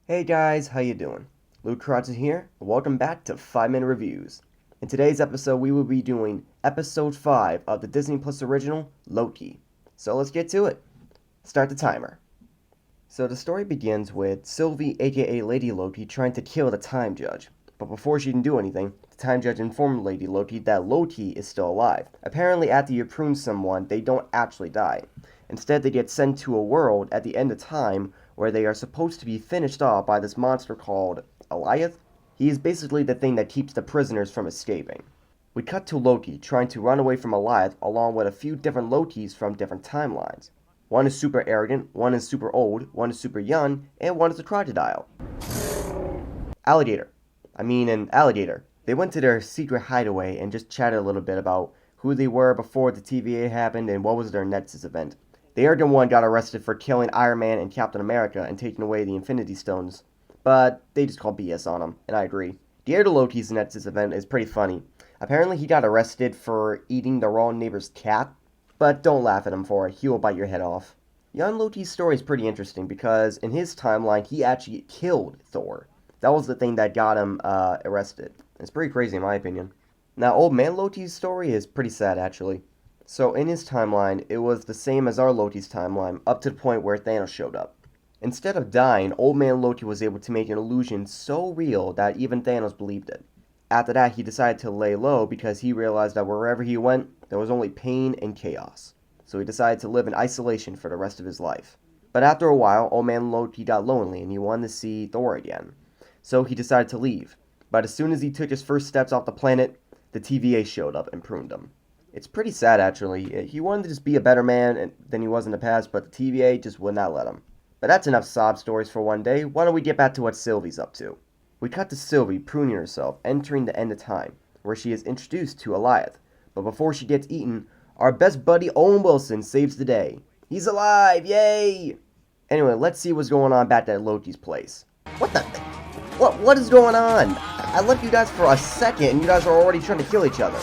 Hey guys, how you doing? Crotzer here, and welcome back to 5 Minute Reviews. In today's episode, we will be doing episode 5 of the Disney Plus original, Loki. So let's get to it. Start the timer. So the story begins with Sylvie, aka Lady Loki, trying to kill the Time Judge. But before she can do anything, the Time Judge informed Lady Loki that Loki is still alive. Apparently, after you prune someone, they don't actually die. Instead, they get sent to a world at the end of time where they are supposed to be finished off by this monster called Alioth. He is basically the thing that keeps the prisoners from escaping. We cut to Loki trying to run away from Alioth along with a few different Lokis from different timelines. One is super arrogant, one is super old, one is super young, and one is a crocodile. An alligator. They went to their secret hideaway and just chatted a little bit about who they were before the TVA happened and what was their Nexus event. The arrogant one got arrested for killing Iron Man and Captain America and taking away the Infinity Stones, but they just called BS on him, and I agree. The heir to Loki's Nexus event is pretty funny. Apparently he got arrested for eating the wrong neighbor's cat, but don't laugh at him for it, he will bite your head off. Young Loki's story is pretty interesting because in his timeline he actually killed Thor. That was the thing that got him arrested. It's pretty crazy in my opinion. Now old man Loki's story is pretty sad actually. So in his timeline, it was the same as our Loki's timeline, up to the point where Thanos showed up. Instead of dying, Old Man Loki was able to make an illusion so real that even Thanos believed it. After that, he decided to lay low because he realized that wherever he went, there was only pain and chaos. So he decided to live in isolation for the rest of his life. But after a while, Old Man Loki got lonely and he wanted to see Thor again. So he decided to leave. But as soon as he took his first steps off the planet, the TVA showed up and pruned him. It's pretty sad, actually. He wanted to just be a better man than he was in the past, but the TVA just would not let him. But that's enough sob stories for one day. Why don't we get back to what Sylvie's up to? We cut to Sylvie pruning herself, entering the end of time, where she is introduced to Alioth. But before she gets eaten, our best buddy Owen Wilson saves the day. He's alive! Yay! Anyway, let's see what's going on back at Loki's place. What the? What is going on? I left you guys for a second and you guys are already trying to kill each other.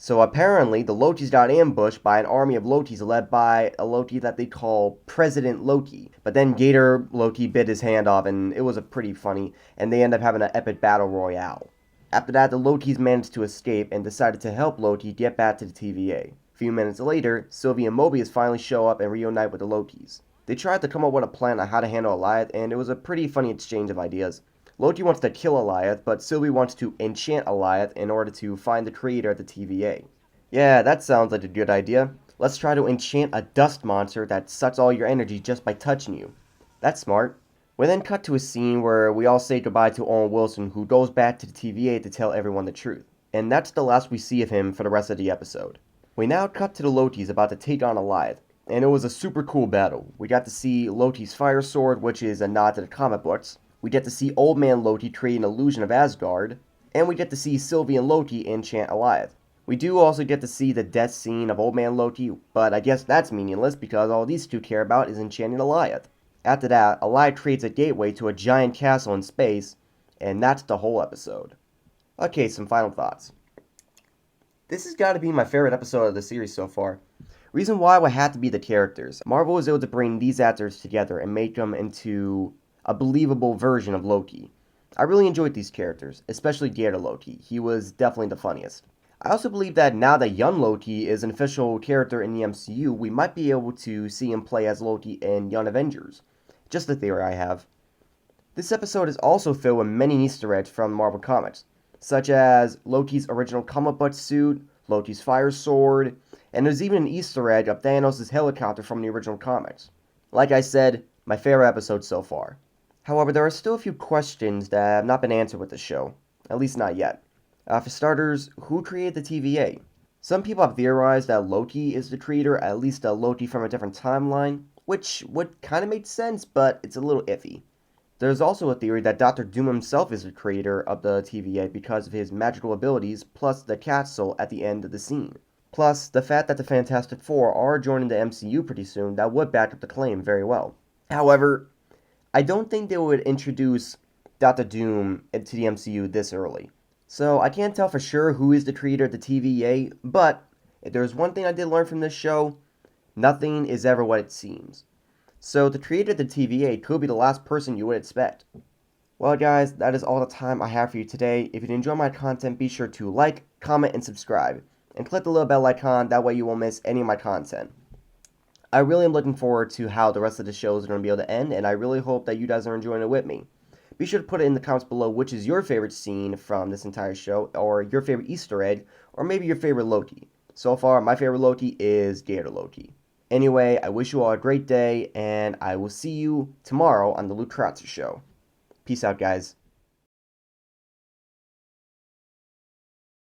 So apparently, the Lokis got ambushed by an army of Lokis led by a Loki that they call President Loki. But then Gator Loki bit his hand off, and it was a pretty funny, and they end up having an epic battle royale. After that, the Lokis managed to escape and decided to help Loki get back to the TVA. A few minutes later, Sylvie and Mobius finally show up and reunite with the Lokis. They tried to come up with a plan on how to handle Alioth, and it was a pretty funny exchange of ideas. Loki wants to kill Alioth, but Sylvie wants to enchant Alioth in order to find the creator of the TVA. Yeah, that sounds like a good idea. Let's try to enchant a dust monster that sucks all your energy just by touching you. That's smart. We then cut to a scene where we all say goodbye to Owen Wilson, who goes back to the TVA to tell everyone the truth. And that's the last we see of him for the rest of the episode. We now cut to the Lokis about to take on Alioth, and it was a super cool battle. We got to see Loki's fire sword, which is a nod to the comic books. We get to see Old Man Loki create an illusion of Asgard, and we get to see Sylvie and Loki enchant Alioth. We do also get to see the death scene of Old Man Loki, but I guess that's meaningless because all these two care about is enchanting Alioth. After that, Alioth creates a gateway to a giant castle in space, and that's the whole episode. Okay, some final thoughts. This has got to be my favorite episode of the series so far. Reason why would have to be the characters. Marvel was able to bring these actors together and make them into a believable version of Loki. I really enjoyed these characters, especially Gator Loki. He was definitely the funniest. I also believe that now that Young Loki is an official character in the MCU, we might be able to see him play as Loki in Young Avengers. Just a theory I have. This episode is also filled with many Easter eggs from Marvel Comics, such as Loki's original comic book suit, Loki's fire sword, and there's even an Easter egg of Thanos' helicopter from the original comics. Like I said, my favorite episode so far. However, there are still a few questions that have not been answered with the show, at least not yet. For starters, who created the TVA? Some people have theorized that Loki is the creator, at least a Loki from a different timeline, which would kind of make sense, but it's a little iffy. There's also a theory that Dr. Doom himself is the creator of the TVA because of his magical abilities, plus the capsule at the end of the scene. Plus, the fact that the Fantastic Four are joining the MCU pretty soon, that would back up the claim very well. However, I don't think they would introduce Dr. Doom into the MCU this early. So I can't tell for sure who is the creator of the TVA, but if there's one thing I did learn from this show, nothing is ever what it seems. So the creator of the TVA could be the last person you would expect. Well, guys, that is all the time I have for you today. If you enjoy my content, be sure to like, comment, and subscribe. And click the little bell icon, that way you won't miss any of my content. I really am looking forward to how the rest of the show is going to be able to end, and I really hope that you guys are enjoying it with me. Be sure to put it in the comments below which is your favorite scene from this entire show, or your favorite Easter egg, or maybe your favorite Loki. So far, my favorite Loki is Gator Loki. Anyway, I wish you all a great day, and I will see you tomorrow on the Crotzer Show. Peace out, guys.